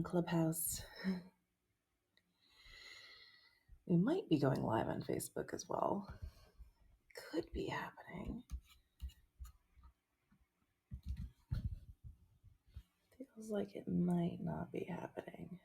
Clubhouse. We might be going live on Facebook as well. Could be happening. Feels like it might not be happening.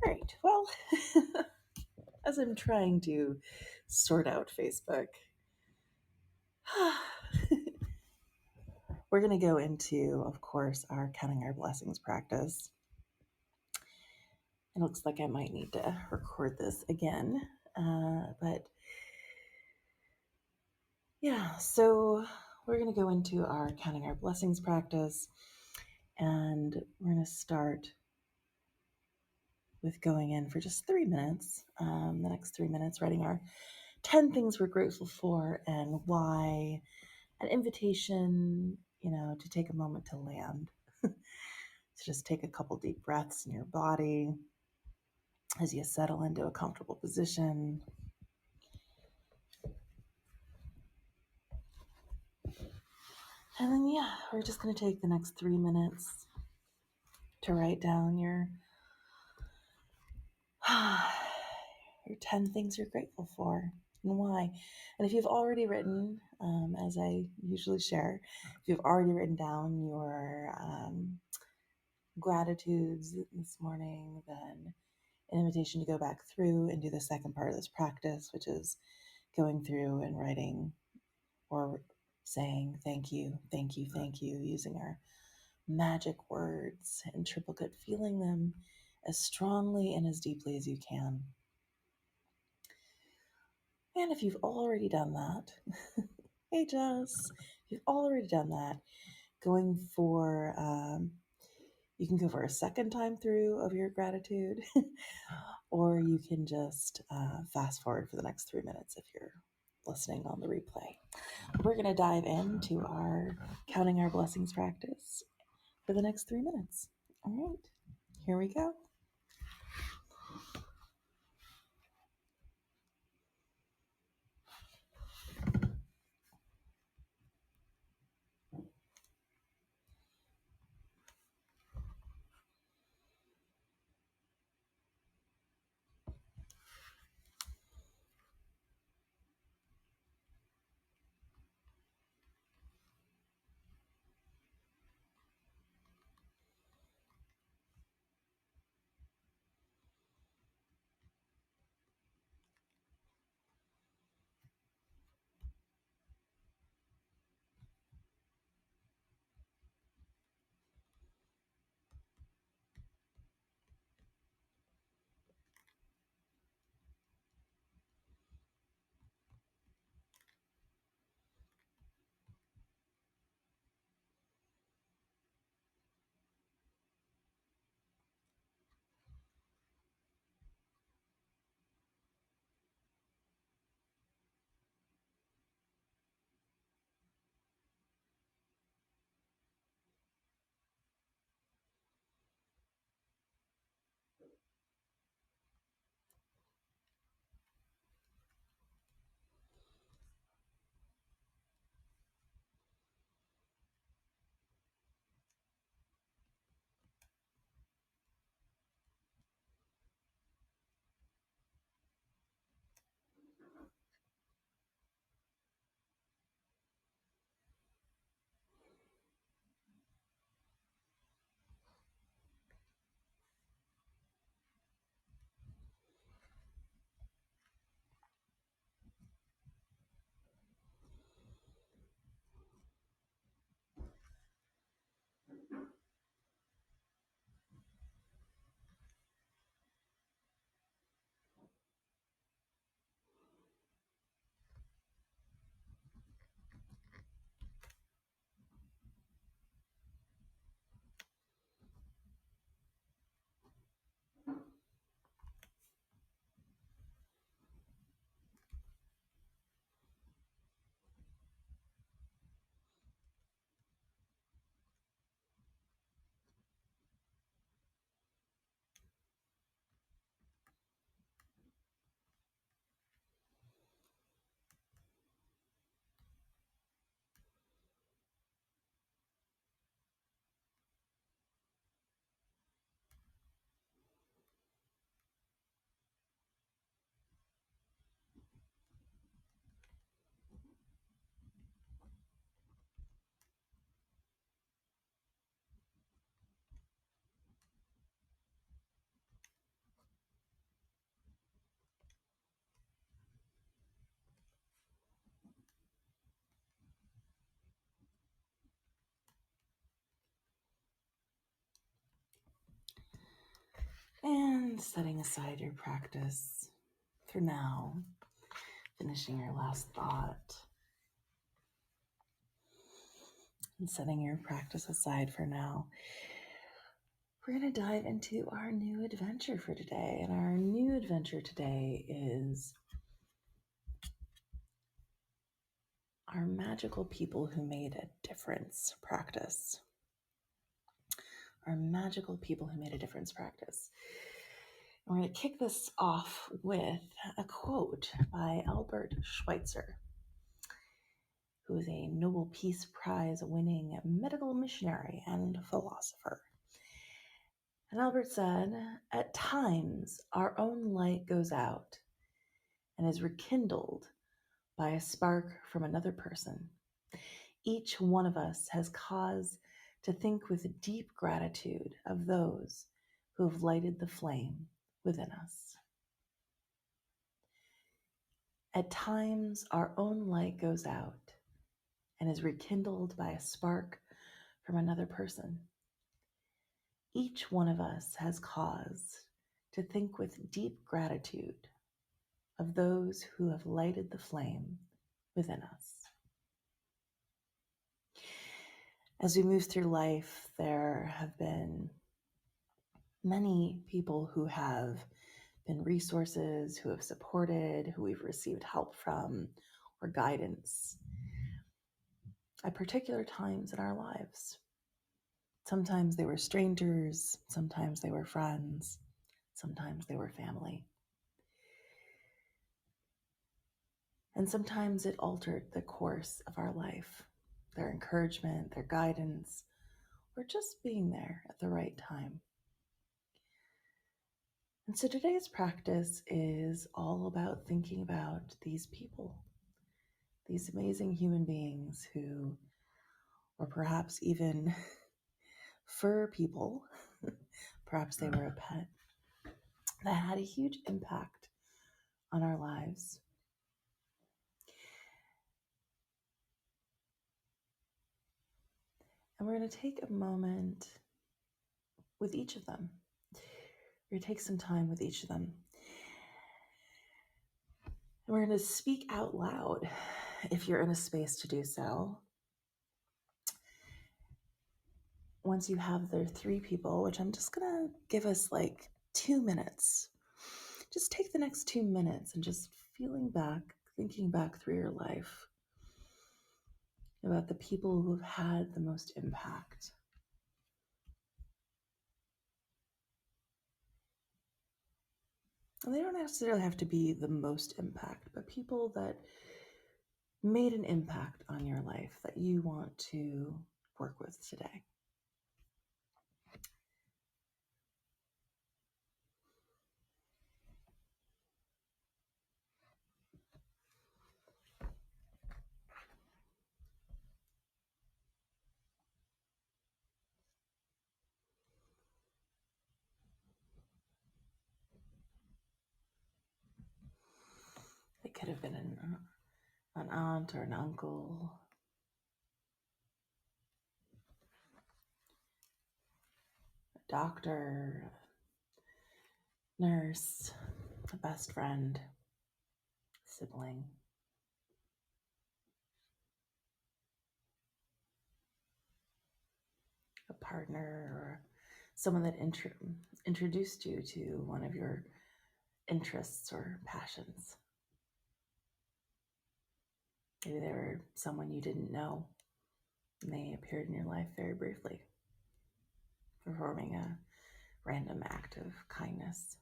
All right, well, as I'm trying to sort out Facebook, we're going to go into, of course, our counting our blessings practice. It looks like I might need to record this again, but yeah, so we're going to go into our counting our blessings practice, and we're going to start with going in for just 3 minutes, the next 3 minutes, writing our 10 things we're grateful for and why, an invitation, to take a moment to land. So just take a couple deep breaths in your body as you settle into a comfortable position. And then, we're just going to take the next 3 minutes to write down your 10 things you're grateful for and why. And if you've already written, as I usually share, if you've already written down your gratitudes this morning, then an invitation to go back through and do the second part of this practice, which is going through and writing or saying thank you, thank you, thank you, using our magic words in triplicate, feeling them as strongly and as deeply as you can. And if you've already done that, hey Jess, if you've already done that, going for, you can go for a second time through of your gratitude, or you can just fast forward for the next 3 minutes if you're listening on the replay. We're going to dive into our counting our blessings practice for the next 3 minutes. All right, here we go. And setting aside your practice for now, finishing your last thought, and setting your practice aside for now, we're going to dive into our new adventure for today. And our new adventure today is our magical people who made a difference practice. Our magical people who made a difference practice. And we're going to kick this off with a quote by Albert Schweitzer, who is a Nobel Peace Prize winning medical missionary and philosopher. And Albert said, "At times, our own light goes out and is rekindled by a spark from another person. Each one of us has cause to think with deep gratitude of those who have lighted the flame within us. At times, our own light goes out and is rekindled by a spark from another person. Each one of us has cause to think with deep gratitude of those who have lighted the flame within us." As we move through life, there have been many people who have been resources, who have supported, who we've received help from, or guidance at particular times in our lives. Sometimes they were strangers, sometimes they were friends, sometimes they were family. And sometimes it altered the course of our life, their encouragement, their guidance, or just being there at the right time. And so today's practice is all about thinking about these people, these amazing human beings who, or perhaps even fur people, perhaps they were a pet, that had a huge impact on our lives. And we're going to take a moment with each of them. We're going to take some time with each of them. And we're going to speak out loud if you're in a space to do so. Once you have the 3 people, which I'm just going to give us like 2 minutes, just take the next 2 minutes and just feeling back, thinking back through your life about the people who have had the most impact. And they don't necessarily have to be the most impact, but people that made an impact on your life that you want to work with today. It could have been an aunt or an uncle, a doctor, a nurse, a best friend, sibling. A partner, or someone that introduced you to one of your interests or passions. Maybe they were someone you didn't know, and they appeared in your life very briefly, performing a random act of kindness.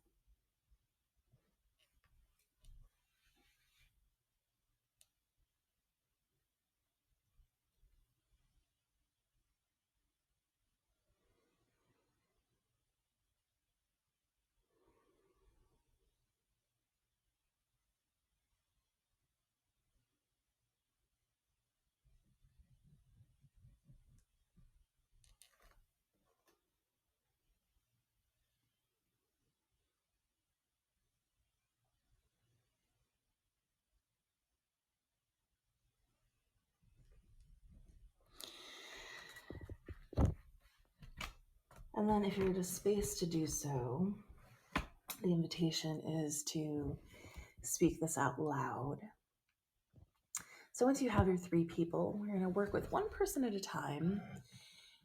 And then if you're in a space to do so, The invitation is to speak this out loud. So once you have your 3 people, we're going to work with one person at a time,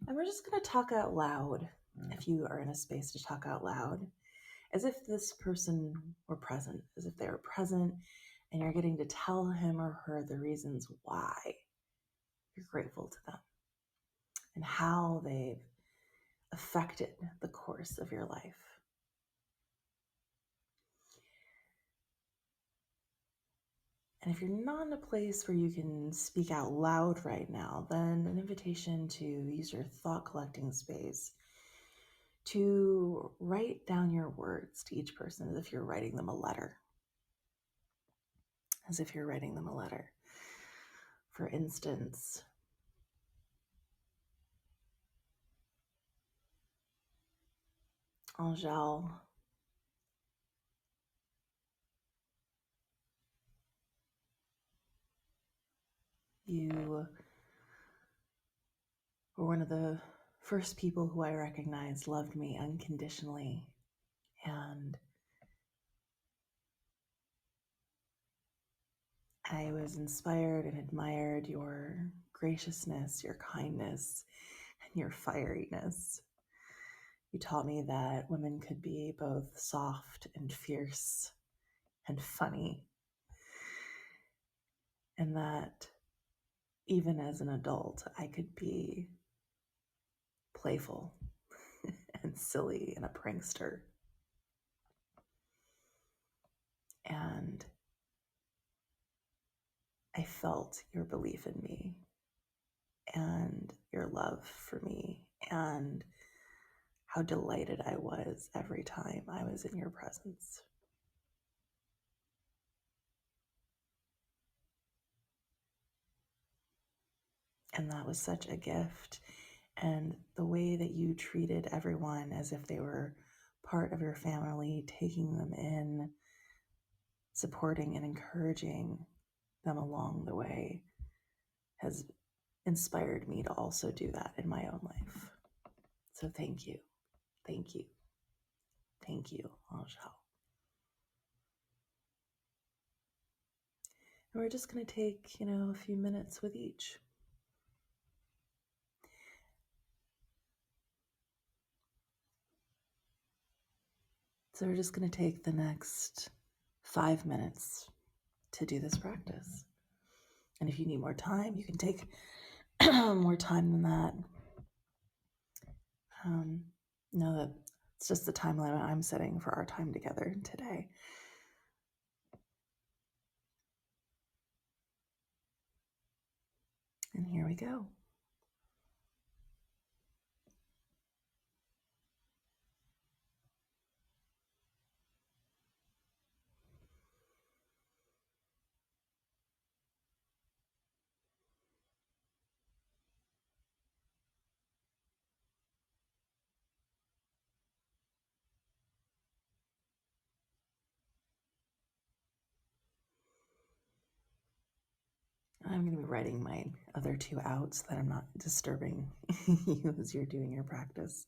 and we're just going to talk out loud. If you are in a space to talk out loud, as if this person were present, as if they were present, and you're getting to tell him or her the reasons why you're grateful to them and how they've affected the course of your life. And if you're not in a place where you can speak out loud right now, then an invitation to use your thought collecting space to write down your words to each person as if you're writing them a letter. As if you're writing them a letter. For instance, Angel, you were one of the first people who I recognized loved me unconditionally, and I was inspired and admired your graciousness, your kindness, and your fieriness. You taught me that women could be both soft and fierce and funny, and that even as an adult, I could be playful and silly and a prankster. And I felt your belief in me and your love for me and how delighted I was every time I was in your presence. And that was such a gift. And the way that you treated everyone as if they were part of your family, taking them in, supporting and encouraging them along the way, has inspired me to also do that in my own life. So thank you. Thank you. Thank you, Angel. And we're just going to take, a few minutes with each. So we're just going to take the next 5 minutes to do this practice. And if you need more time, you can take more time than that. Know that it's just the time limit I'm setting for our time together today. And here we go. I'm going to be writing my other 2 out so that I'm not disturbing you as you're doing your practice.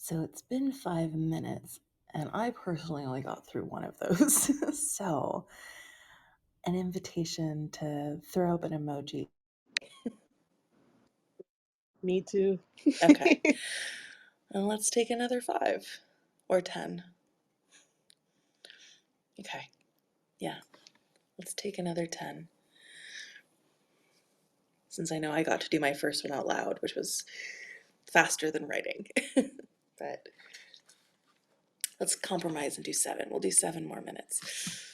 So it's been 5 minutes, and I personally only got through one of those. So, an invitation to throw up an emoji. Me too. Okay. And let's take another 5 or 10. Okay. Yeah. Let's take another 10. Since I know I got to do my first one out loud, which was faster than writing. But let's compromise and do 7. We'll do 7 more minutes.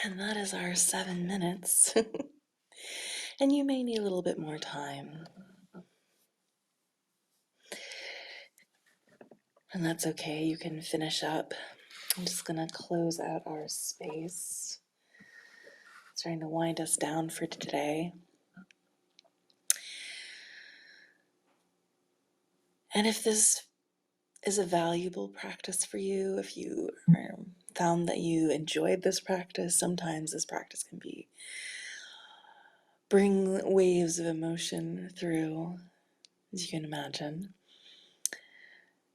And that is our 7 minutes. And you may need a little bit more time. And that's okay, you can finish up. I'm just gonna close out our space. Trying to wind us down for today. And if this is a valuable practice for you, if you found that you enjoyed this practice, sometimes this practice can bring waves of emotion through, as you can imagine.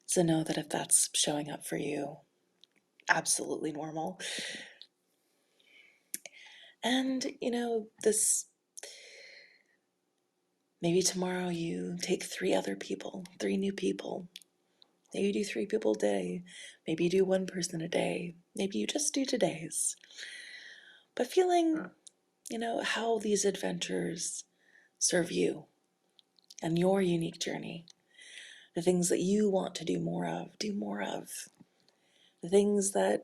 So know that if that's showing up for you, absolutely normal. And, this, maybe tomorrow you take 3 other people, 3 new people. Maybe you do 3 people a day. Maybe you do 1 person a day. Maybe you just do today's. But feeling, how these adventures serve you and your unique journey. The things that you want to do more of, do more of. The things that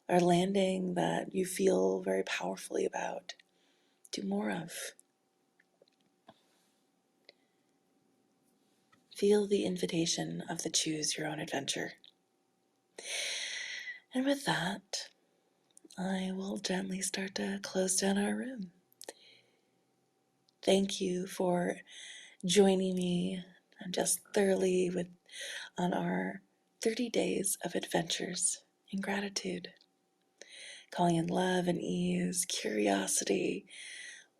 are landing that you feel very powerfully about, do more of. Feel the invitation of the choose your own adventure. And with that, I will gently start to close down our room. Thank you for joining me just thoroughly on our 30 days of adventures in gratitude, calling in love and ease, curiosity,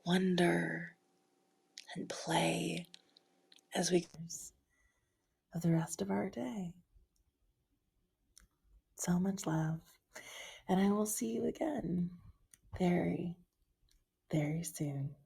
wonder, and play as we of the rest of our day. So much love, and I will see you again very, very soon.